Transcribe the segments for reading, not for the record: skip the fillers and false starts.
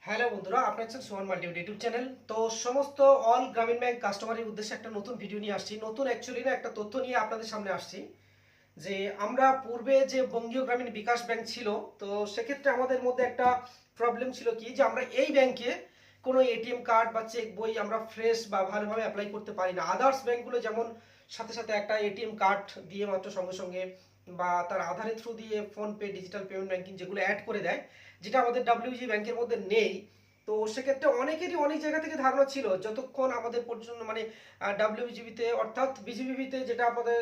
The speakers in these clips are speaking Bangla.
হ্যালো বন্ধুরা, আপনার হচ্ছেন সুমন মাল্টিমিড ইউটিউব চ্যানেল। তো সমস্ত অল গ্রামীণ ব্যাংক কাস্টমারের উদ্দেশ্যে একটা নতুন ভিডিও নিয়ে আসছি। নতুন অ্যাকচুয়ালি না, একটা তথ্য নিয়ে আপনাদের সামনে আসছি যে আমরা পূর্বে যে বঙ্গীয় গ্রামীণ বিকাশ ব্যাংক ছিল, তো সেক্ষেত্রে আমাদের মধ্যে একটা প্রবলেম ছিল কি, যে আমরা এই ব্যাংকে কোনো এটিএম কার্ড বা চেক বই আমরা ফ্রেশ বা ভালোভাবে অ্যাপ্লাই করতে পারি না। আদার্স ব্যাংকগুলো যেমন সাথে সাথে একটা এটিএম কার্ড দিয়ে মাত্র সঙ্গে সঙ্গে বা তার আধারের থ্রু দিয়ে ফোনপে, ডিজিটাল পেমেন্ট ব্যাংকিং যেগুলো অ্যাড করে দেয়, যেটা আমাদের ডাব্লিউজি ব্যাংকের মধ্যে নেই। তো সেক্ষেত্রে অনেকেরই অনেক জায়গা থেকে ধারণা ছিল, যতক্ষণ আমাদের পর্যন্ত মানে ডাব্লিউজিবিতে অর্থাৎ বিজিবিতে যেটা আমাদের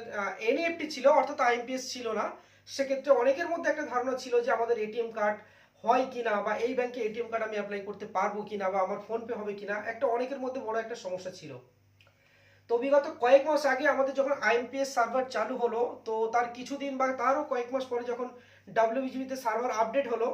এনইএফটি ছিল, অর্থাৎ আইএমপিএস ছিল না। সেক্ষেত্রে অনেকের মধ্যে একটা ধারণা ছিল যে আমাদের এটিএম কার্ড হয় কিনা, বা এই ব্যাংকে এটিএম কার্ড আমি অ্যাপ্লাই করতে পারবো কিনা, বা আমার ফোনপে হবে কিনা, একটা অনেকের মধ্যে বড় একটা সমস্যা ছিল। তো বিগত কয়েক মাস আগে আমাদের যখন আইএমপিএস সার্ভার চালু হলো, তো তার কিছুদিন বা তারও কয়েক মাস পরে যখন ডাব্লিউবিজিবিতে সার্ভার আপডেট হলো,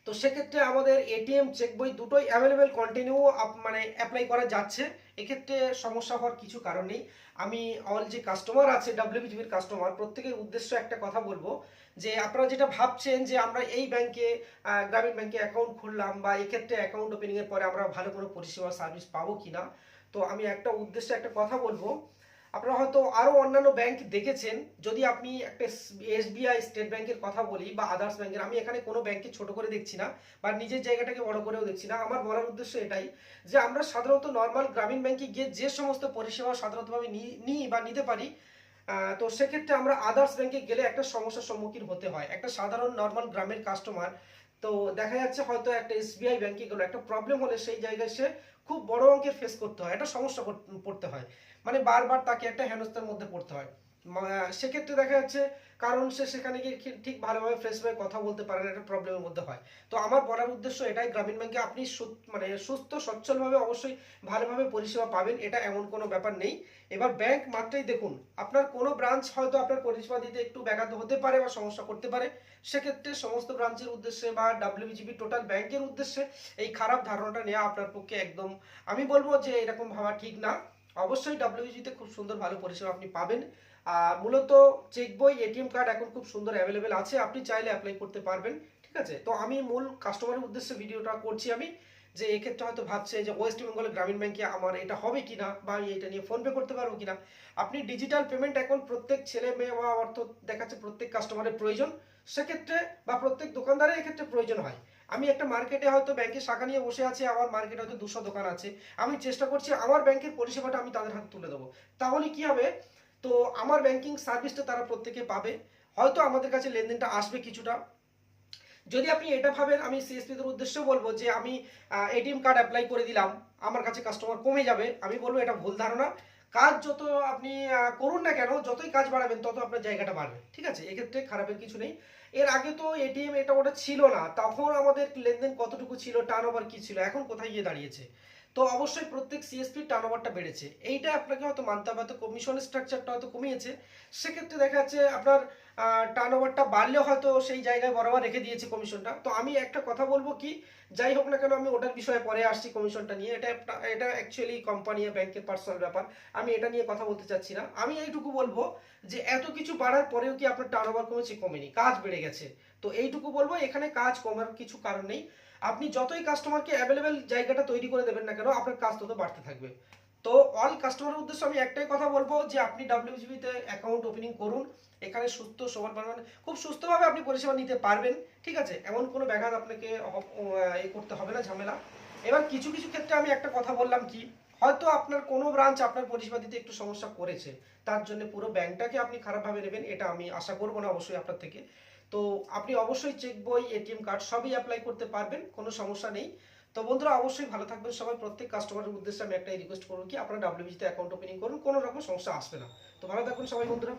তো সেক্ষেত্রে আমাদের এটিএম চেক বই দুটোই অ্যাভেলেবেল কন্টিনিউ মানে অ্যাপ্লাই করা যাচ্ছে। এক্ষেত্রে সমস্যা হওয়ার কিছু কারণ নেই। আমি অল যে কাস্টমার আছে ডাব্লিউবিজিবির কাস্টমার, প্রত্যেকের উদ্দেশ্য একটা কথা বলবো, যে আপনারা যেটা ভাবছেন যে আমরা এই ব্যাংকে গ্রামীণ ব্যাংকে অ্যাকাউন্ট খুললাম, বা এক্ষেত্রে অ্যাকাউন্ট ওপেনিংয়ের পরে আমরা ভালো কোনো পরিষেবা সার্ভিস পাবো কিনা, তো আমি একটা উদ্দেশ্যে একটা কথা বলবো। আপনারা হয়তো আরো অন্যান্য ব্যাংক দেখেছেন। যদি আপনি একটা এসবিআই, স্টেট ব্যাংকের কথা বলি, বা আদার্স ব্যাংকের, আমি এখানে কোনো ব্যাংককে ছোট করে দেখছি না, বা নিজের জায়গাটাকে বড় করেও দেখছি না। আমার বলার উদ্দেশ্য এটাই, যে আমরা সাধারণত নর্মাল গ্রামীণ ব্যাংকে গিয়ে যে সমস্ত পরিষেবা সাধারণতভাবে নিই বা নিতে পারি, তো সেক্ষেত্রে আমরা আদার্স ব্যাংকে গেলে একটা সমস্যার সম্মুখীন হতে হয়। একটা সাধারণ নর্মাল গ্রামের কাস্টমার, তো দেখা যাচ্ছে হয়তো একটা এসবিআই ব্যাংকে গেলো, একটা প্রবলেম হলে সেই জায়গায় সে খুব বড় অঙ্কের ফেস করতে হয়, একটা সমস্যা পড়তে হয়, মানে বারবার তাকে একটা হেনস্থার মধ্যে পড়তে হয়। সেক্ষেত্রে দেখা যাচ্ছে, কারণ সে সেখানে গিয়ে ঠিক ভালোভাবে ফ্রেশভাবে কথা বলতে পারে না, একটা প্রবলেমের মধ্যে হয়। তো আমার বলার উদ্দেশ্য এটাই, গ্রামীণ ব্যাংকে আপনি মানে সুস্থ সচ্ছলভাবে অবশ্যই ভালোভাবে পরিষেবা পাবেন, এটা এমন কোনো ব্যাপার নেই। এবার ব্যাংক মাত্রই দেখুন, আপনার কোনো ব্রাঞ্চ হয়তো আপনার পরিষেবা দিতে একটু ব্যাঘাত হতে পারে বা সমস্যা করতে পারে। সেক্ষেত্রে সমস্ত ব্রাঞ্চের উদ্দেশ্যে বা ডাব্লিউবিজিবি টোটাল ব্যাংকের উদ্দেশ্যে এই খারাপ ধারণাটা নেওয়া আপনার পক্ষে একদম, আমি বলবো যে এরকম ভাবা ঠিক না। অবশ্যই ডাব্লিউবিজিতে খুব সুন্দর ভালো পরিষেবা আপনি পাবেন। মূলত চেক বই, এটিএম কার্ড এখন খুব সুন্দর অ্যাভেলেবেল আছে, আপনি চাইলে অ্যাপ্লাই করতে পারবেন। ঠিক আছে, তো আমি মূল কাস্টমারের উদ্দেশ্যে ভিডিওটা করছি আমি, যে এক্ষেত্রে হয়তো ভাবছে যে ওয়েস্ট বেঙ্গল গ্রামীণ ব্যাংকে আমার এটা হবে কিনা, বা আমি এটা নিয়ে ফোনপে করতে পারবো কিনা। আপনি ডিজিটাল পেমেন্ট এখন প্রত্যেক ছেলে মেয়ে বা অর্থ দেখাচ্ছে প্রত্যেক কাস্টমারের প্রয়োজন। সেক্ষেত্রে বা প্রত্যেক দোকানদারের এক্ষেত্রে প্রয়োজন হয়। আমি একটা মার্কেটে হয়তো ব্যাংকের শাখা নিয়ে বসে আছি, আমার মার্কেটে হয়তো 200 দোকান আছে, আমি চেষ্টা করছি আমার ব্যাংকের পরিষেবাটা আমি তাদের হাতে তুলে দেবো। তাহলে কি হবে, তো আমার ব্যাংকিং সার্ভিসটা তারা প্রত্যেকে পাবে। হয়তো আমাদের কাছে লেনদেনটা আসবে কিছুটা। যদি আপনি এটা ভাবেন, আমি সিএসপিদের উদ্দেশ্যে বলবো যে আমি এটিএম কার্ড অ্যাপ্লাই করে দিলাম, আমার কাছে কাস্টমার কমে যাবে, আমি বলবো এটা ভুল ধারণা। কাজ যত আপনি করুন না কেন, যতই কাজ বাড়াবেন তত আপনার জায়গাটা বাড়বে। ঠিক আছে, এক্ষেত্রে খারাপের কিছু নেই। এর আগে তো এটিএম এটা ওটা ছিল না, তখন আমাদের লেনদেন কতটুকু ছিল, টার্ন ওভার কি ছিল, এখন কোথায় গিয়ে দাঁড়িয়েছে। তো অবশ্যই প্রত্যেক সিএসপির টার্ন ওভারটা বেড়েছে, এইটা আপনাকে হয়তো মানতে হবে। হয়তো কমিশন স্ট্রাকচারটা হয়তো কমিয়েছে, সেক্ষেত্রে দেখা যাচ্ছে আপনার টার্ন ওভারটা বাড়লেও হয়তো সেই জায়গায় বরাবর রেখে দিয়েছে কমিশনটা। তো আমি একটা কথা বলবো কি, যাই হোক না কেন, আমি ওটার বিষয়ে পরে আসছি কমিশনটা নিয়ে, এটা অ্যাকচুয়ালি কোম্পানি ব্যাংকের পার্সোনাল ব্যাপার, আমি এটা নিয়ে কথা বলতে চাচ্ছি না। আমি এইটুকু বলবো যে এত কিছু বাড়ার পরেও কি আপনার টার্ন ওভার কমেছে? কমেনি, কাজ বেড়ে গেছে। তো এইটুকু বলবো, এখানে কাজ কমার কিছু কারণ নেই। আপনি যতই কাস্টমারকে অ্যাভেলেবেল জায়গাটা তৈরি করে দেবেন না কেন, আপনার কাজ তত বাড়তে থাকবে। তো অল কাস্টমারের উদ্দেশ্যে আমি একটাই কথা বলবো, যে আপনি ডাব্লিউজিবিতে অ্যাকাউন্ট ওপেনিং করুন। এখানে সুস্থ সবল মানে খুব সুস্থভাবে আপনি পরিষেবা নিতে পারবেন। ঠিক আছে, এমন কোনো ব্যাঘাত আপনাকে এ করতে হবে না, ঝামেলা। এবার কিছু কিছু ক্ষেত্রে আমি একটা কথা বললাম কি, হয়তো আপনার কোনো ব্রাঞ্চ আপনার পরিষেবা দিতে একটু সমস্যা করেছে, তার জন্য পুরো ব্যাংকটাকে আপনি খারাপভাবে নেবেন, এটা আমি আশা করবো না অবশ্যই আপনার থেকে। তো আপনি অবশ্যই চেক বই, এটিএম কার্ড সবই অ্যাপ্লাই করতে পারবেন, কোনো সমস্যা নেই। তো বন্ধুরা, অবশ্যই ভালো থাকবেন সবাই। প্রত্যেক কাস্টমারের উদ্দেশ্যে আমি একটাই রিকোয়েস্ট করবো কি, আপনারা ডাব্লিউবিতে অ্যাকাউন্ট ওপেনিং করুন, কোনো রকম সমস্যা আসবে না। তো ভালো থাকবেন সবাই বন্ধুরা।